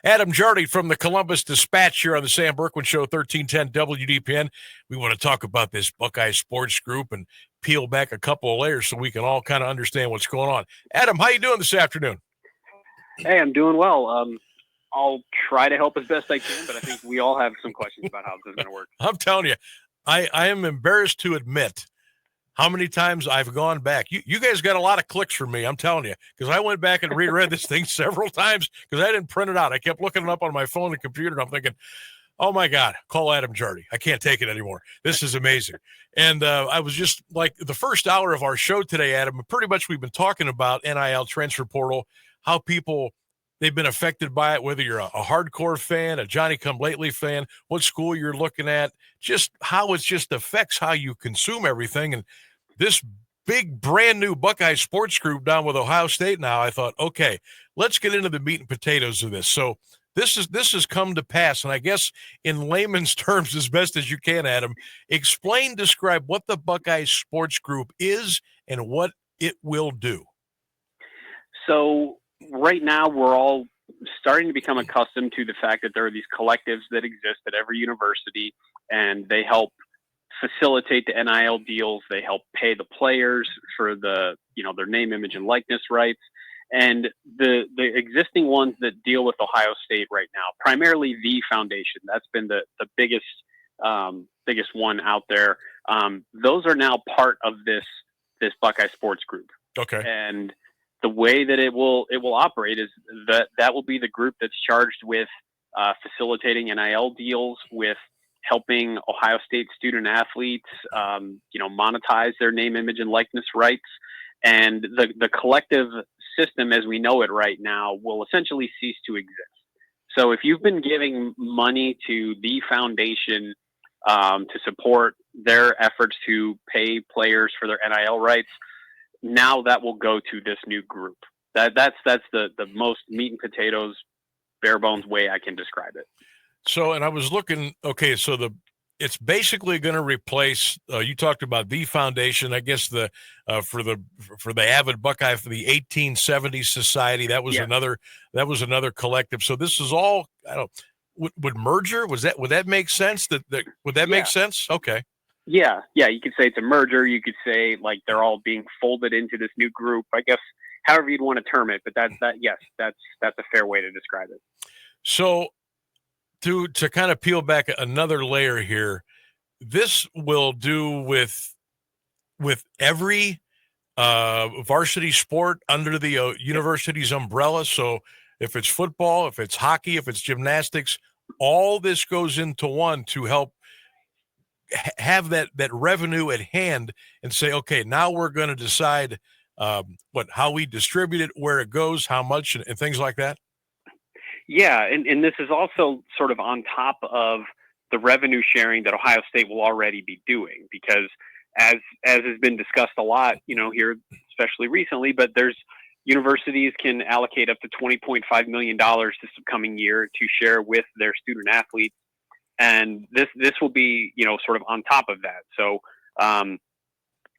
Adam Jardy from the Columbus Dispatch here on the Sam Bourquin Show, 1310 WDPN. We want to talk about this Buckeye Sports Group and peel back a couple of layers so we can all kind of understand what's going on. Adam, how you doing this afternoon? Hey, I'm doing well. I'll try to help as best I can, but I think we all have some questions about how this is going to work. I'm telling you, I am embarrassed to admit how many times I've gone back. You guys got a lot of clicks from me, I'm telling you, because I went back and reread this thing several times because I didn't print it out. I kept looking it up on my phone and computer, and I'm thinking, oh, my God, call Adam Jardy. I can't take it anymore. This is amazing. And I was just like the first hour of our show today, Adam, pretty much we've been talking about NIL transfer portal, how people – they've been affected by it, whether you're a hardcore fan, a Johnny-come-lately fan, what school you're looking at, just how it just affects how you consume everything. And this big, brand-new Buckeye Sports Group down with Ohio State now, I thought, okay, let's get into the meat and potatoes of this. So this has come to pass, and I guess in layman's terms, as best as you can, Adam, describe what the Buckeye Sports Group is and what it will do. So right now, we're all starting to become accustomed to the fact that there are these collectives that exist at every university, and they help facilitate the NIL deals. They help pay the players for their name, image, and likeness rights. And the existing ones that deal with Ohio State right now, primarily the foundation, that's been the biggest one out there. Those are now part of this Buckeye Sports Group. Okay. And the way that it will operate is that will be the group that's charged with facilitating NIL deals, with helping Ohio State student athletes, monetize their name, image, and likeness rights. And the collective system as we know it right now will essentially cease to exist. So if you've been giving money to the foundation to support their efforts to pay players for their NIL rights, now that will go to this new group. That's the most meat and potatoes, bare bones way I can describe it. So, and I was looking, okay, so it's basically going to replace, you talked about the foundation, I guess for the avid Buckeye, for the 1870 Society, that was another collective. So this is all, would merger, would that make sense? Would that make sense? Okay. Yeah, you could say it's a merger. You could say like they're all being folded into this new group. I guess however you'd want to term it, but that's a fair way to describe it. So to kind of peel back another layer here, this will do with every varsity sport under the university's umbrella. So if it's football, if it's hockey, if it's gymnastics, all this goes into one to help have that revenue at hand and say, okay, now we're going to decide how we distribute it, where it goes, how much, and things like that. Yeah, and this is also sort of on top of the revenue sharing that Ohio State will already be doing, because as has been discussed a lot, here, especially recently, but there's universities can allocate up to $20.5 million this upcoming year to share with their student athletes. And this will be, sort of on top of that. So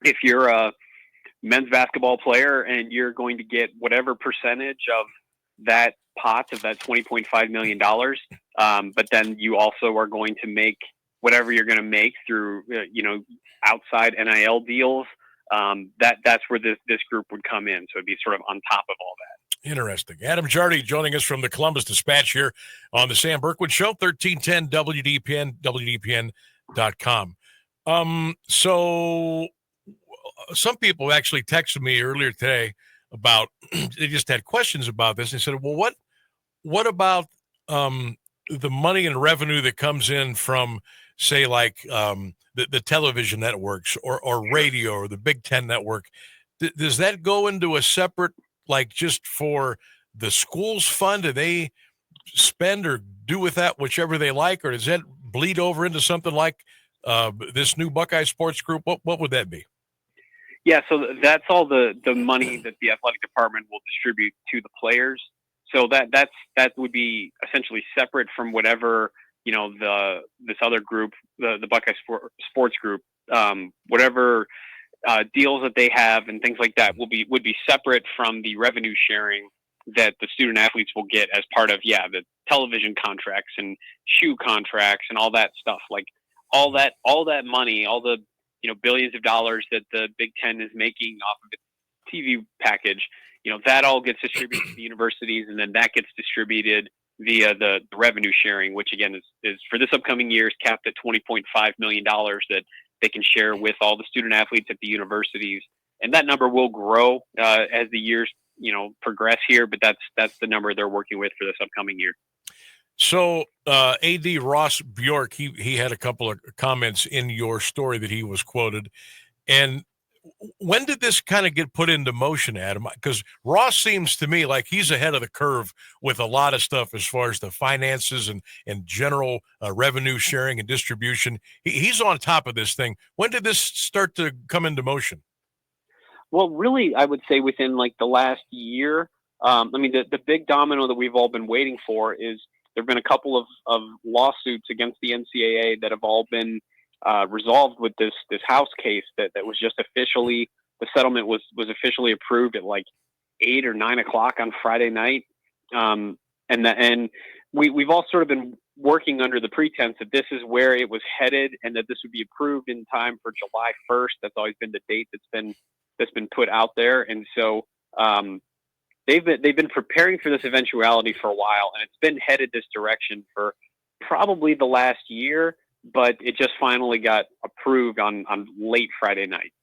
if you're a men's basketball player and you're going to get whatever percentage of that pot of that $20.5 million, but then you also are going to make whatever you're going to make through, outside NIL deals, that's where this group would come in. So it'd be sort of on top of all that. Interesting. Adam Jardy joining us from the Columbus Dispatch here on the Sam Bourquin Show, 1310 WDPN, WDPN.com. So some people actually texted me earlier today about, they just had questions about this. They said, well, what about the money and revenue that comes in from, say, like the television networks or radio or the Big Ten network? Does that go into a separate, like just for the school's fund? Do they spend or do with that whichever they like, or does that bleed over into something like this new Buckeye Sports Group? What would that be? Yeah, so that's all the money that the athletic department will distribute to the players. So that would be essentially separate from whatever this other group, the Buckeye Sports Group, whatever deals that they have and things like that would be separate from the revenue sharing that the student athletes will get as part of, the television contracts and shoe contracts and all that stuff. Like all that money, all the, billions of dollars that the Big Ten is making off of its TV package, that all gets distributed to the universities, and then that gets distributed via the revenue sharing, which again is for this upcoming year is capped at $20.5 million that they can share with all the student athletes at the universities. And that number will grow as the years, progress here, but that's the number they're working with for this upcoming year. So AD Ross Bjork, he had a couple of comments in your story that he was quoted. And when did this kind of get put into motion, Adam? Because Ross seems to me like he's ahead of the curve with a lot of stuff as far as the finances and general revenue sharing and distribution. He's on top of this thing. When did this start to come into motion? Well, really, I would say within like the last year. The big domino that we've all been waiting for is there have been a couple of lawsuits against the NCAA that have all been resolved with this House case that was just officially, the settlement was officially approved at like 8 or 9 o'clock on Friday night. And we've all sort of been working under the pretense that this is where it was headed and that this would be approved in time for July 1st. That's always been the date that's been put out there. And so they've been preparing for this eventuality for a while, and it's been headed this direction for probably the last year, but it just finally got approved on late Friday night.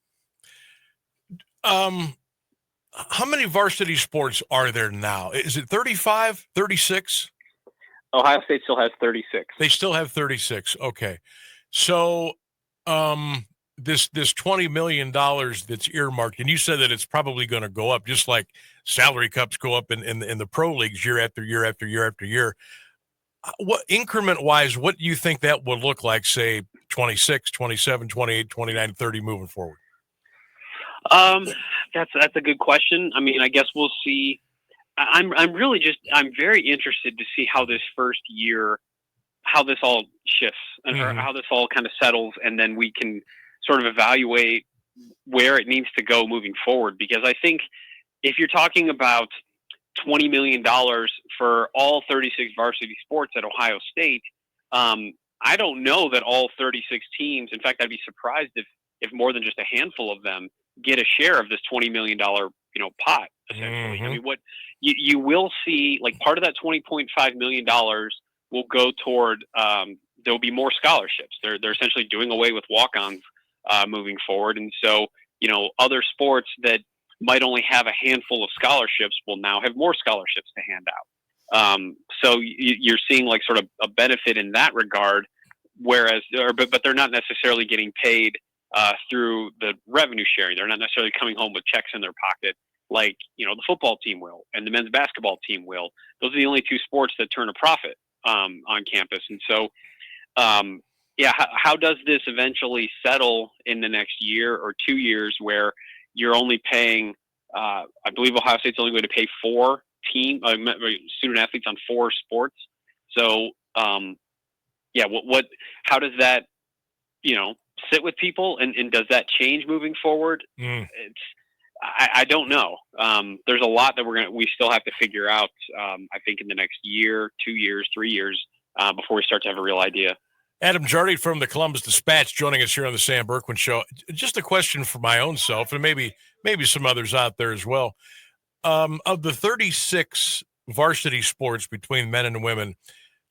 How many varsity sports are there now? Is it 35, 36? Ohio State still has 36. They still have 36. Okay. So this $20 million that's earmarked, and you said that it's probably going to go up, just like salary cups go up in the pro leagues year after year after year after year. What increment wise, what do you think that would look like, say 26, 27, 28, 29, 30 moving forward? That's a good question. I mean, I guess we'll see. I'm very interested to see how this first year, how this all shifts and or how this all kind of settles. And then we can sort of evaluate where it needs to go moving forward. Because I think if you're talking about $20 million for all 36 varsity sports at Ohio State, I don't know that all 36 teams, in fact, I'd be surprised if more than just a handful of them get a share of this $20 million, pot, essentially. I mean, what you will see, like part of that $20.5 million will go toward, there'll be more scholarships. They're essentially doing away with walk-ons moving forward. And so, other sports that might only have a handful of scholarships will now have more scholarships to hand out. So you're seeing like sort of a benefit in that regard, but they're not necessarily getting paid through the revenue sharing. They're not necessarily coming home with checks in their pocket like, the football team will and the men's basketball team will. Those are the only two sports that turn a profit on campus. And so, how does this eventually settle in the next year or 2 years where you're only paying, I believe Ohio State's only going to pay 4 student athletes on 4 sports. So, how does that, sit with people and does that change moving forward? I don't know. There's a lot that we still have to figure out, I think in the next year, 2 years, 3 years, before we start to have a real idea. Adam Jardy from the Columbus Dispatch joining us here on the Sam Bourquin Show. Just a question for my own self and maybe some others out there as well. Of the 36 varsity sports between men and women,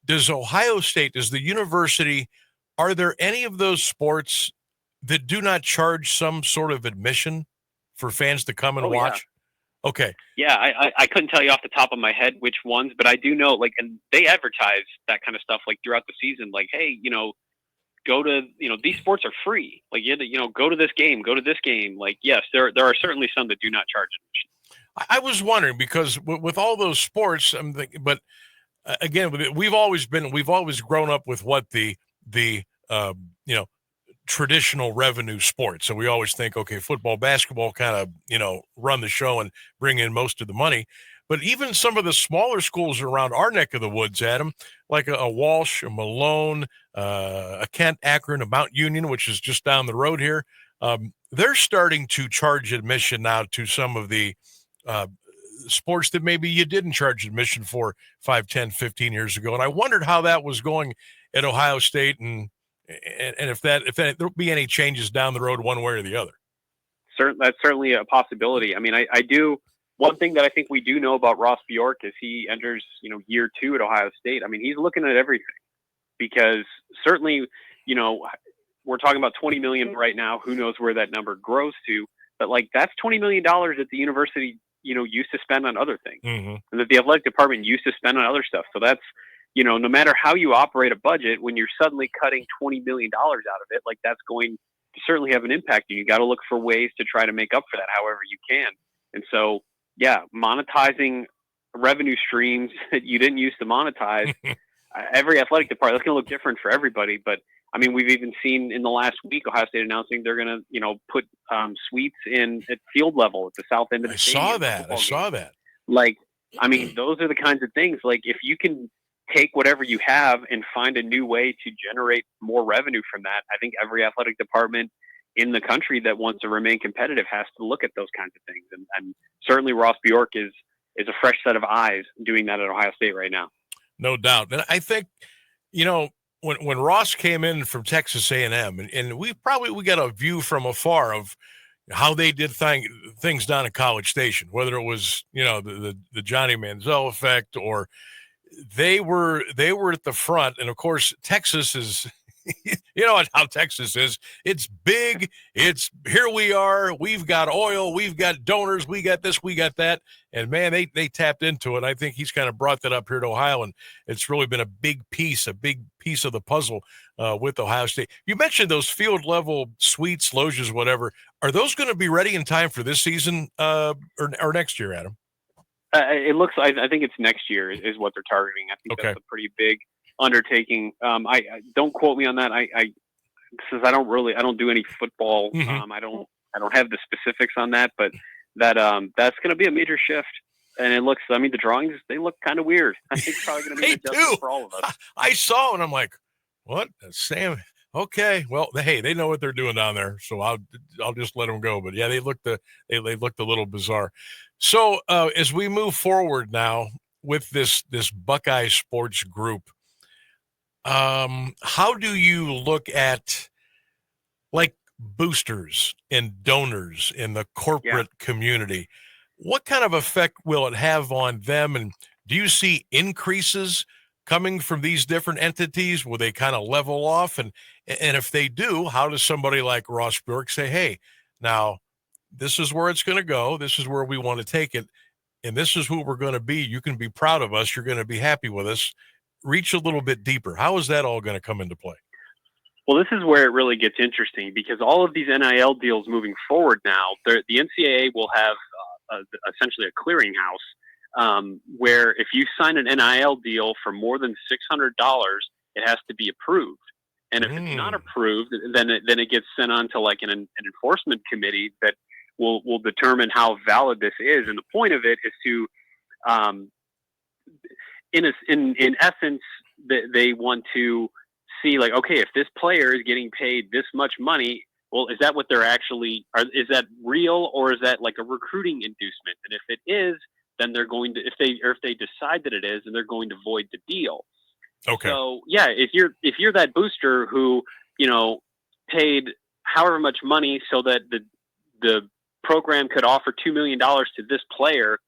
does the university, are there any of those sports that do not charge some sort of admission for fans to come and watch? Yeah. Okay. Yeah, I couldn't tell you off the top of my head which ones, but I do know, and they advertise that kind of stuff, throughout the season, hey, go to, these sports are free. Go to this game, yes, there are certainly some that do not charge admission. I was wondering because with all those sports, I'm thinking, but again, we've always grown up with what the traditional revenue sports. So we always think, okay, football, basketball kind of, run the show and bring in most of the money. But even some of the smaller schools around our neck of the woods, Adam, like a Walsh, a Malone, a Kent, Akron, a Mount Union, which is just down the road here, they're starting to charge admission now to some of the sports that maybe you didn't charge admission for 5, 10, 15 years ago. And I wondered how that was going at Ohio State and if there'll be any changes down the road one way or the other. That's certainly a possibility. I mean, I do. One thing that I think we do know about Ross Bjork is he enters, year 2 at Ohio State. I mean, he's looking at everything because certainly, we're talking about $20 million right now. Who knows where that number grows to? But that's $20 million that the university, used to spend on other things, and that the athletic department used to spend on other stuff. So that's, no matter how you operate a budget, when you're suddenly cutting $20 million out of it, that's going to certainly have an impact. And you got to look for ways to try to make up for that however you can. And so, yeah, monetizing revenue streams that you didn't use to monetize. Every athletic department, that's going to look different for everybody. But I mean, we've even seen in the last week, Ohio State announcing they're going to, put suites in at field level at the south end of the stadium. I saw that. I mean, those are the kinds of things. If you can take whatever you have and find a new way to generate more revenue from that, I think every athletic department in the country that wants to remain competitive has to look at those kinds of things. And certainly Ross Bjork is a fresh set of eyes doing that at Ohio State right now. No doubt. And I think, when Ross came in from Texas A&M, and we got a view from afar of how they did things down at College Station, whether it was, the Johnny Manziel effect, or they were at the front. And of course, Texas is, how Texas is. It's big. It's here we are. We've got oil. We've got donors. We got this. We got that. And man, they tapped into it. I think he's kind of brought that up here to Ohio, and it's really been a big piece of the puzzle with Ohio State. You mentioned those field level suites, loges, whatever. Are those going to be ready in time for this season or next year, Adam? It looks. I think it's next year is what they're targeting. I think that's a pretty big undertaking. I don't quote me on that. Since I don't do any football. I don't have the specifics on that, but that's going to be a major shift. And it looks, the drawings, they look kind of weird. I think it's probably going to be an adjustment for all of us. I saw, and I'm like, what? Sam? Okay. Well, hey, they know what they're doing down there, so I'll just let them go. But yeah, they looked a little bizarre. So as we move forward now with this Buckeye sports group, how do you look at boosters and donors in the corporate community? What kind of effect will it have on them? And do you see increases coming from these different entities? Will they kind of level off? And if they do, how does somebody like Ross Bjork say, hey, now this is where it's going to go. This is where we want to take it. And this is who we're going to be. You can be proud of us. You're going to be happy with us. Reach a little bit deeper. How is that all going to come into play? Well, this is where it really gets interesting because all of these NIL deals moving forward now, the NCAA will have essentially a clearinghouse where if you sign an NIL deal for more than $600, it has to be approved. And if it's not approved, then it gets sent on to an enforcement committee that will determine how valid this is. And the point of it is to, in essence, they want to see okay, if this player is getting paid this much money, well, is that what they're actually, is that real, or is that a recruiting inducement? And if it is, then they're going to, if they decide that it is, then they're going to void the deal. Okay. So yeah, if you're that booster who, paid however much money so that the program could offer $2 million to this player,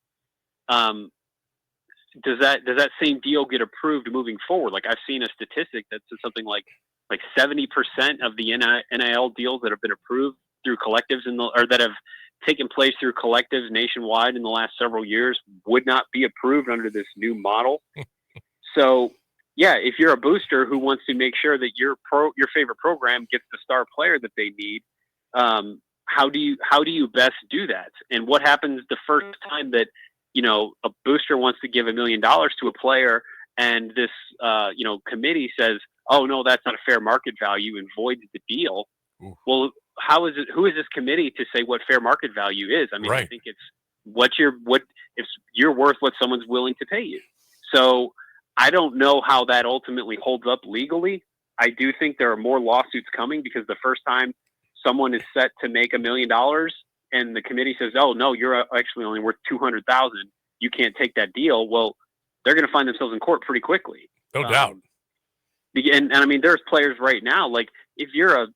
does that same deal get approved moving forward? I've seen a statistic that says something like 70% of the NIL deals that have been approved through collectives or that have taken place through collectives nationwide in the last several years would not be approved under this new model. So yeah, if you're a booster who wants to make sure that your favorite program gets the star player that they need, how do you best do that? And what happens the first time that a booster wants to give $1 million to a player and this, committee says, oh no, that's not a fair market value and voids the deal. Ooh. Well, who is this committee to say what fair market value is? Right. I think it's if you're worth what someone's willing to pay you. So I don't know how that ultimately holds up legally. I do think there are more lawsuits coming because the first time someone is set to make $1 million and the committee says, oh no, you're actually only worth $200,000. you can't take that deal. Well, they're going to find themselves in court pretty quickly. No doubt. And I mean, there's players right now, like if you're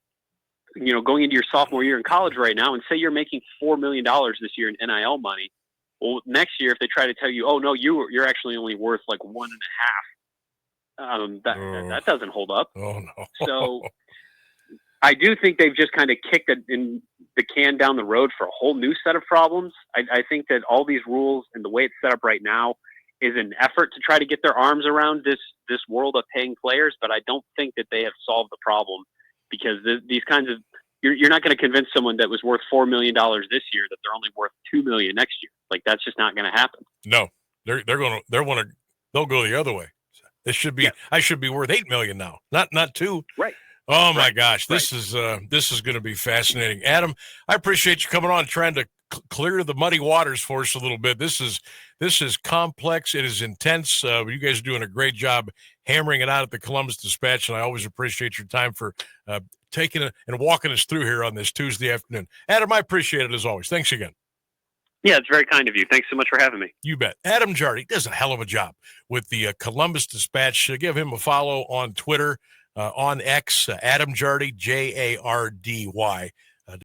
going into your sophomore year in college right now and say you're making $4 million this year in NIL money. Well, next year, if they try to tell you, oh no, you're actually only worth like 1.5, that doesn't hold up. Oh no. So I do think they've just kind of kicked the can down the road for a whole new set of problems. I think that all these rules and the way it's set up right now is an effort to try to get their arms around this world of paying players, but I don't think that they have solved the problem, because these kinds of you're not going to convince someone that was worth $4 million this year that they're only worth $2 million next year. Like, that's just not going to happen. No, they'll go the other way. This should be I should be worth $8 million now, not $2 million. Right. Oh my gosh, this is going to be fascinating. Adam, I appreciate you coming on, trying to clear the muddy waters for us a little bit. This is complex. It is intense. You guys are doing a great job hammering it out at the Columbus Dispatch, and I always appreciate your time for taking it and walking us through here on this Tuesday afternoon. Adam, I appreciate it as always. Thanks again. Yeah, it's very kind of you. Thanks so much for having me. You bet. Adam Jardy does a hell of a job with the Columbus Dispatch. Give him a follow on Twitter, on X, Adam Jardy, Jardy.